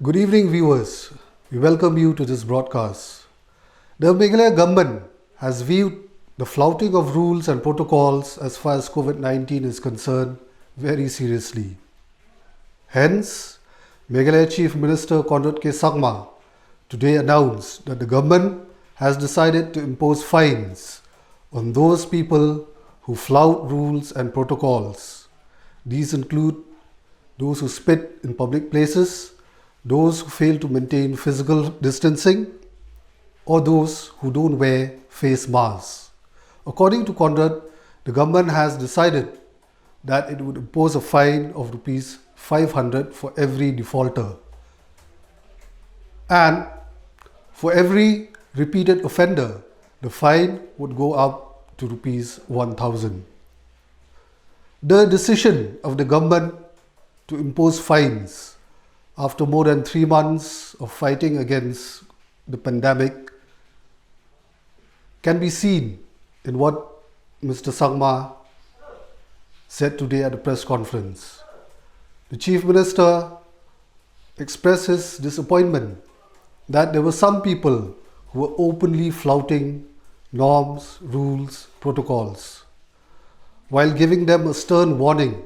Good evening, viewers. We welcome you to this broadcast. The Meghalaya government has viewed the flouting of rules and protocols as far as COVID-19 is concerned very seriously. Hence, Meghalaya Chief Minister Conrad K. Sangma today announced that the government has decided to impose fines on those people who flout rules and protocols. These include those who spit in public places, those who fail to maintain physical distancing, or those who don't wear face masks. According to Conrad, the government has decided that it would impose a fine of rupees 500 for every defaulter. And for every repeated offender, the fine would go up to rupees 1000. The decision of the government to impose fines after more than 3 months of fighting against the pandemic can be seen in what Mr. Sangma said today at the press conference. The Chief Minister expressed his disappointment that there were some people who were openly flouting norms, rules, protocols. While giving them a stern warning,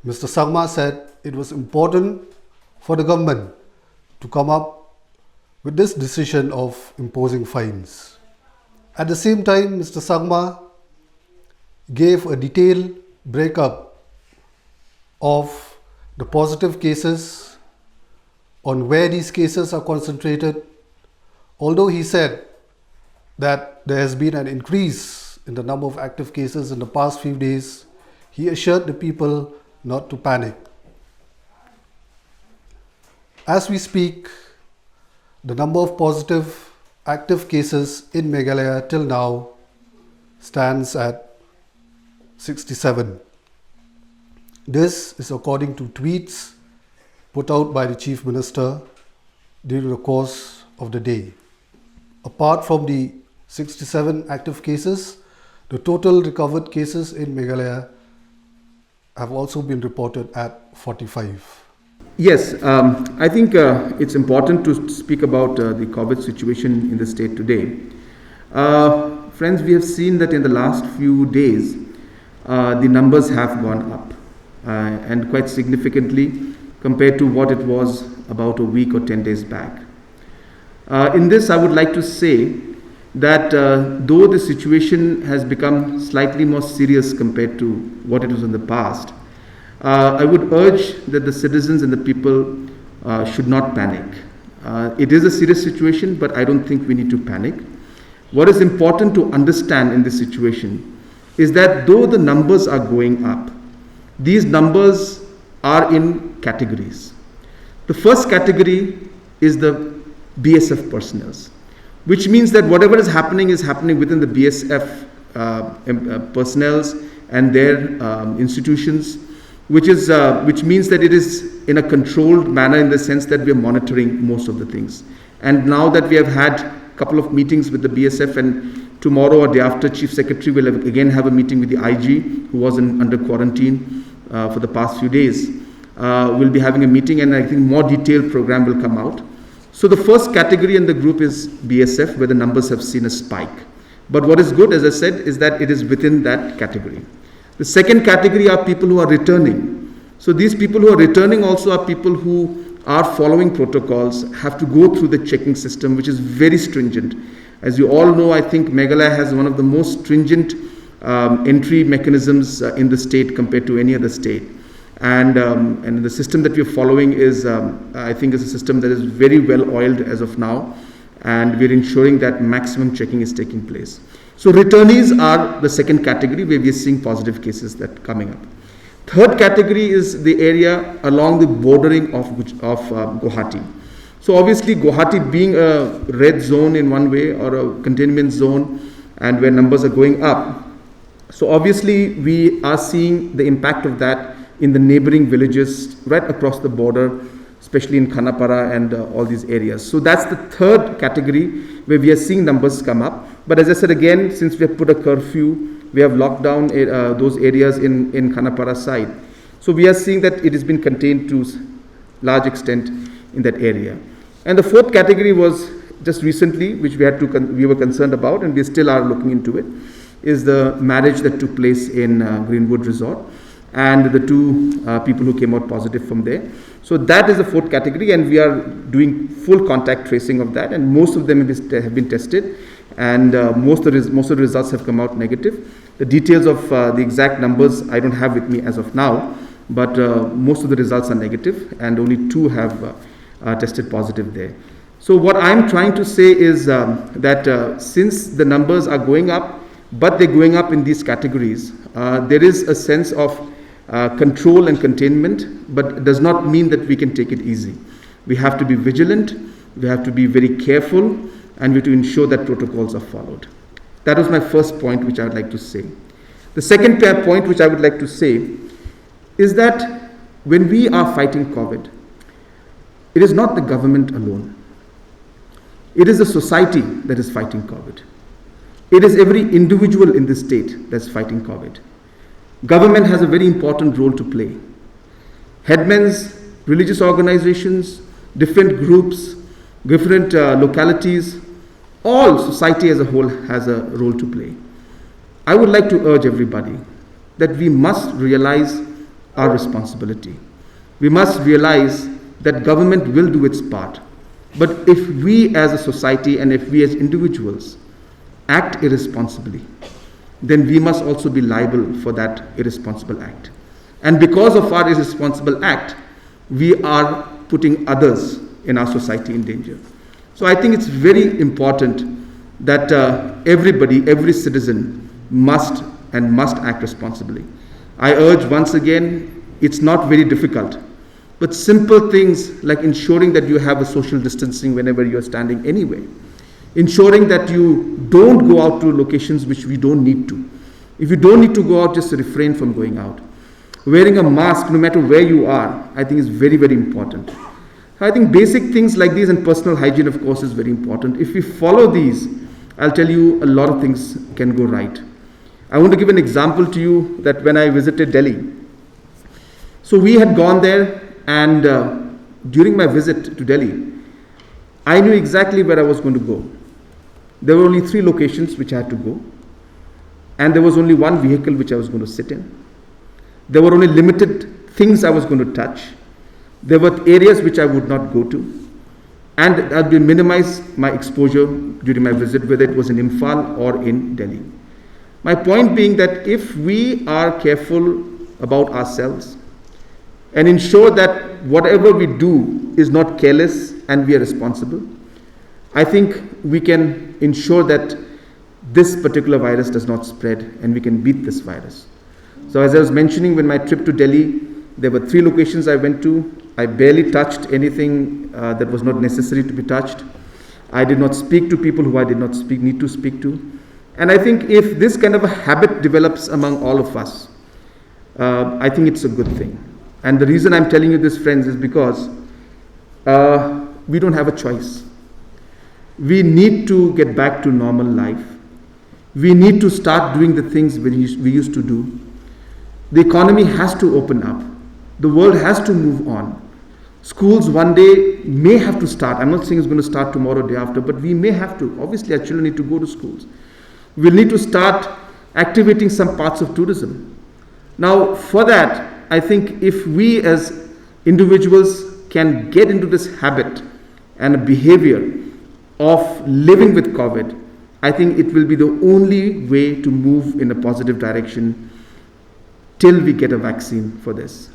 Mr. Sangma said it was important for the government to come up with this decision of imposing fines. At the same time, Mr. Sangma gave a detailed breakup of the positive cases, on where these cases are concentrated. Although he said that there has been an increase in the number of active cases in the past few days, he assured the people not to panic. As we speak, the number of positive active cases in Meghalaya till now stands at 67. This is according to tweets put out by the Chief Minister during the course of the day. Apart from the 67 active cases, the total recovered cases in Meghalaya have also been reported at 45. Yes, I think it's important to speak about the COVID situation in the state today. Friends, we have seen that in the last few days, the numbers have gone up and quite significantly compared to what it was about a week or 10 days back. In this, I would like to say that though the situation has become slightly more serious compared to what it was in the past, I would urge that the citizens and the people should not panic. It is a serious situation, but I don't think we need to panic. What is important to understand in this situation is that though the numbers are going up, these numbers are in categories. The first category is the BSF personnel, which means that whatever is happening within the BSF personnel and their institutions, which means that it is in a controlled manner in the sense that we are monitoring most of the things. And now that we have had a couple of meetings with the BSF, and tomorrow or day after, Chief Secretary will again have a meeting with the IG, who was under quarantine for the past few days. We'll be having a meeting, and I think more detailed program will come out. So the first category in the group is BSF, where the numbers have seen a spike. But what is good, as I said, is that it is within that category. The second category are people who are returning. So these people who are returning also are people who are following protocols, have to go through the checking system, which is very stringent. As you all know, I think Meghalaya has one of the most stringent entry mechanisms in the state compared to any other state. And the system that we are following is, I think, is a system that is very well oiled as of now, and we're ensuring that maximum checking is taking place. So returnees are the second category where we are seeing positive cases that coming up. Third category is the area along the bordering of Guwahati. So obviously Guwahati being a red zone in one way, or a containment zone, and where numbers are going up. So obviously we are seeing the impact of that in the neighboring villages right across the border, especially in Khanapara and all these areas. So that's the third category where we are seeing numbers come up. But as I said again, since we have put a curfew, we have locked down those areas in Khanapara side. So we are seeing that it has been contained to large extent in that area. And the fourth category was just recently, which we were concerned about, and we still are looking into it, is the marriage that took place in Greenwood Resort, and the two people who came out positive from there. So that is the fourth category, and we are doing full contact tracing of that, and most of them have been tested, and most of the results have come out negative. The details of the exact numbers I don't have with me as of now, but most of the results are negative, and only two have tested positive there. So what I'm trying to say is that since the numbers are going up, but they're going up in these categories, there is a sense of control and containment, but it does not mean that we can take it easy. We have to be vigilant, we have to be very careful, and we have to ensure that protocols are followed. That was my first point which I would like to say. The second point which I would like to say is that when we are fighting COVID, it is not the government alone. It is the society that is fighting COVID. It is every individual in the state that's fighting COVID. Government has a very important role to play. Headmen's, religious organizations, different groups, different localities, all society as a whole has a role to play. I would like to urge everybody that we must realize our responsibility. We must realize that government will do its part. But if we as a society and if we as individuals act irresponsibly, then we must also be liable for that irresponsible act. And because of our irresponsible act, we are putting others in our society in danger. So I think it's very important that everybody, every citizen must act responsibly. I urge once again, it's not very difficult, but simple things like ensuring that you have a social distancing whenever you're standing anywhere. Ensuring that you don't go out to locations which we don't need to. If you don't need to go out, just refrain from going out. Wearing a mask, no matter where you are, I think is very, very important. I think basic things like these, and personal hygiene, of course, is very important. If we follow these, I'll tell you a lot of things can go right. I want to give an example to you that when I visited Delhi, so we had gone there, and during my visit to Delhi, I knew exactly where I was going to go. There were only 3 locations which I had to go, and there was only one vehicle which I was going to sit in. There were only limited things I was going to touch. There were areas which I would not go to, and I'd minimize my exposure during my visit, whether it was in Imphal or in Delhi. My point being that if we are careful about ourselves and ensure that whatever we do is not careless and we are responsible, I think we can ensure that this particular virus does not spread and we can beat this virus. So as I was mentioning, when my trip to Delhi, there were 3 locations I went to. I barely touched anything that was not necessary to be touched. I did not speak to people who I did not need to speak to. And I think if this kind of a habit develops among all of us, I think it's a good thing. And the reason I'm telling you this, friends, is because we don't have a choice. We need to get back to normal life. We need to start doing the things we used to do. The economy has to open up. The world has to move on. Schools one day may have to start. I'm not saying it's going to start tomorrow, day after, but we may have to. Obviously, our children need to go to schools. We'll need to start activating some parts of tourism. Now, for that, I think if we as individuals can get into this habit and a behavior of living with COVID, I think it will be the only way to move in a positive direction till we get a vaccine for this.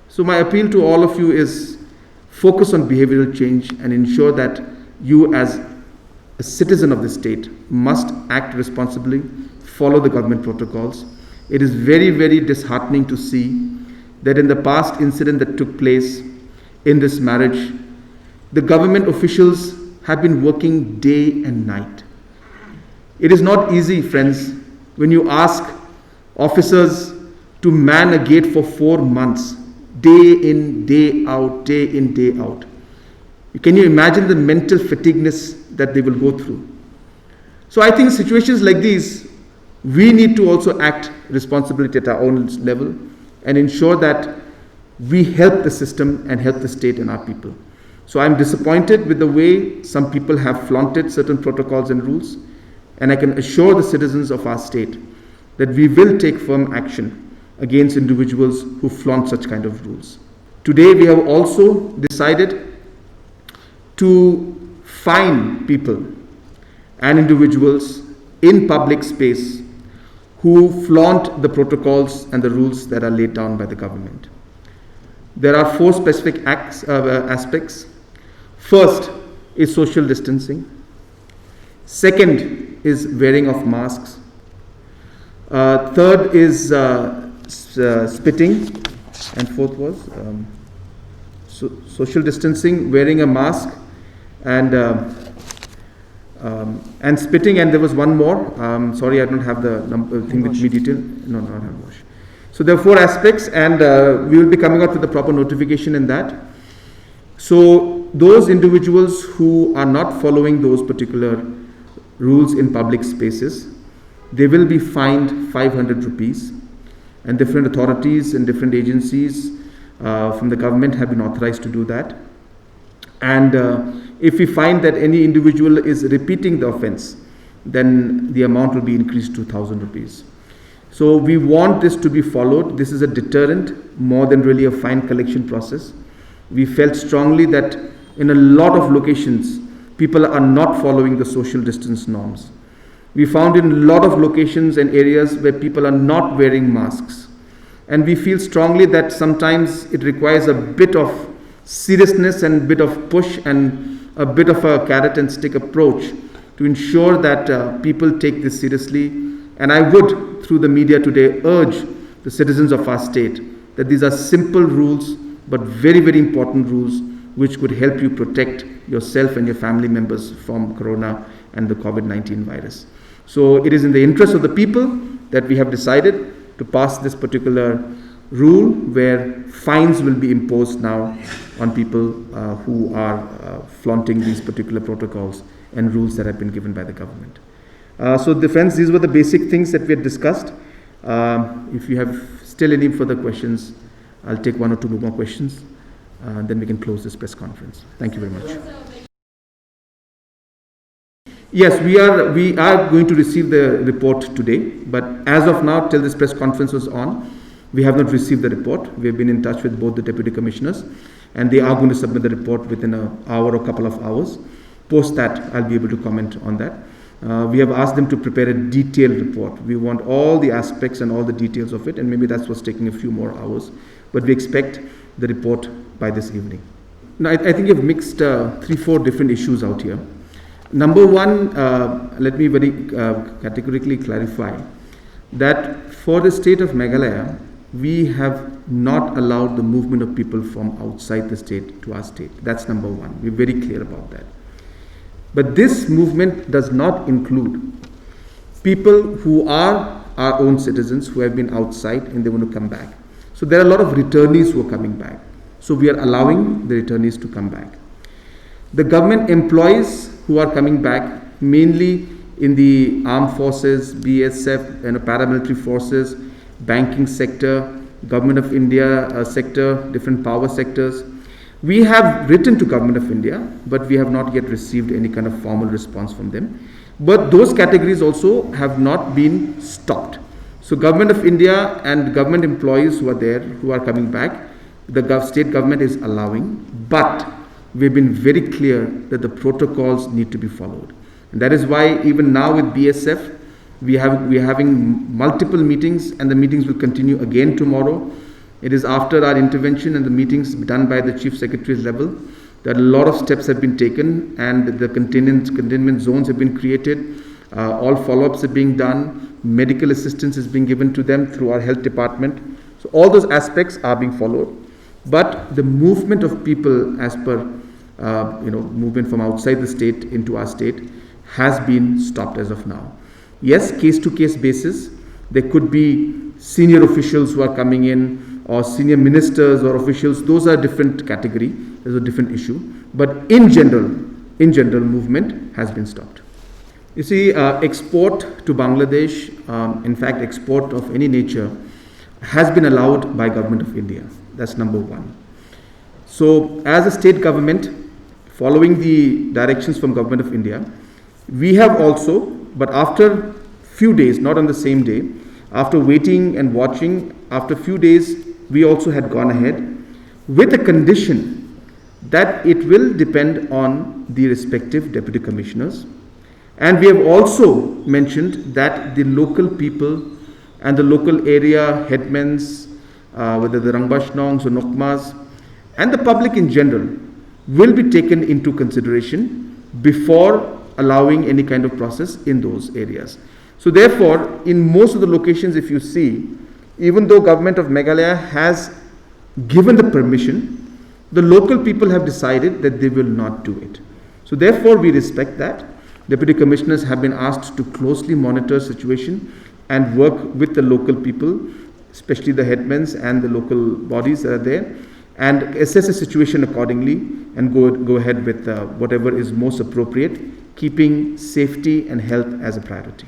So my appeal to all of you is focus on behavioral change and ensure that you as a citizen of the state must act responsibly, follow the government protocols. It is very, very disheartening to see that in the past incident that took place in this marriage, the government officials have been working day and night. It is not easy, friends, when you ask officers to man a gate for 4 months, day in, day out, day in, day out. Can you imagine the mental fatigueness that they will go through? So I think situations like these, we need to also act responsibility at our own level and ensure that we help the system and help the state and our people. So I'm disappointed with the way some people have flaunted certain protocols and rules, and I can assure the citizens of our state that we will take firm action against individuals who flaunt such kind of rules. Today we have also decided to fine people and individuals in public space who flaunt the protocols and the rules that are laid down by the government. There are four specific aspects. First is social distancing. Second is wearing of masks. Third is spitting. And fourth was social distancing, wearing a mask, and spitting. And there was one more. Sorry, I don't have the thing with me detail. No, I don't have wash. So there are four aspects, and we will be coming out with the proper notification in that. So those individuals who are not following those particular rules in public spaces, they will be fined 500 rupees, and different authorities and different agencies from the government have been authorized to do that. And if we find that any individual is repeating the offense, then the amount will be increased to 1,000 rupees. So we want this to be followed. This is a deterrent more than really a fine collection process. We felt strongly that in a lot of locations, people are not following the social distance norms. We found in a lot of locations and areas where people are not wearing masks. And we feel strongly that sometimes it requires a bit of seriousness and a bit of push and a bit of a carrot and stick approach to ensure that people take this seriously. And I would, through the media today, urge the citizens of our state that these are simple rules, but very, very important rules which could help you protect yourself and your family members from corona and the COVID-19 virus. So it is in the interest of the people that we have decided to pass this particular rule where fines will be imposed now on people who are flaunting these particular protocols and rules that have been given by the government. So friends, these were the basic things that we had discussed. If you have still any further questions, I'll take one or two more questions, then we can close this press conference. Thank you very much. Yes, we are going to receive the report today, but as of now, till this press conference was on, we have not received the report. We have been in touch with both the deputy commissioners, and they are going to submit the report within an hour or couple of hours. Post that, I'll be able to comment on that. We have asked them to prepare a detailed report. We want all the aspects and all the details of it, and maybe that's what's taking a few more hours. But we expect the report by this evening. Now, I think you've mixed 3-4 different issues out here. Number one, let me very categorically clarify that for the state of Meghalaya, we have not allowed the movement of people from outside the state to our state. That's number one. We're very clear about that. But this movement does not include people who are our own citizens who have been outside and they want to come back. So there are a lot of returnees who are coming back. So we are allowing the returnees to come back. The government employees who are coming back, mainly in the armed forces, BSF, and paramilitary forces, banking sector, Government of India sector, different power sectors. We have written to Government of India, but we have not yet received any kind of formal response from them. But those categories also have not been stopped. So Government of India and government employees who are there, who are coming back, the state government is allowing, but we've been very clear that the protocols need to be followed. And that is why even now with BSF, we are having multiple meetings, and the meetings will continue again tomorrow. It is after our intervention and the meetings done by the Chief Secretary's level that a lot of steps have been taken, and the containment zones have been created. All follow-ups are being done. Medical assistance is being given to them through our health department. So all those aspects are being followed. But the movement of people as per movement from outside the state into our state has been stopped as of now. Yes, case-to-case basis, there could be senior officials who are coming in, or senior ministers or officials. Those are a different category. There's a different issue. But in general, movement has been stopped. You see, export to Bangladesh, in fact, export of any nature, has been allowed by Government of India. That's number one. So, as a state government, following the directions from Government of India, we have also, but after few days, not on the same day, after waiting and watching, after few days, we also had gone ahead with a condition that it will depend on the respective deputy commissioners. And we have also mentioned that the local people and the local area headmans, whether the Rangbashnongs or Nokmas, and the public in general, will be taken into consideration before allowing any kind of process in those areas. So therefore, in most of the locations, if you see, even though Government of Meghalaya has given the permission, the local people have decided that they will not do it. So therefore, we respect that. Deputy commissioners have been asked to closely monitor situation and work with the local people, especially the headmen and the local bodies that are there, and assess the situation accordingly and go ahead with whatever is most appropriate, keeping safety and health as a priority.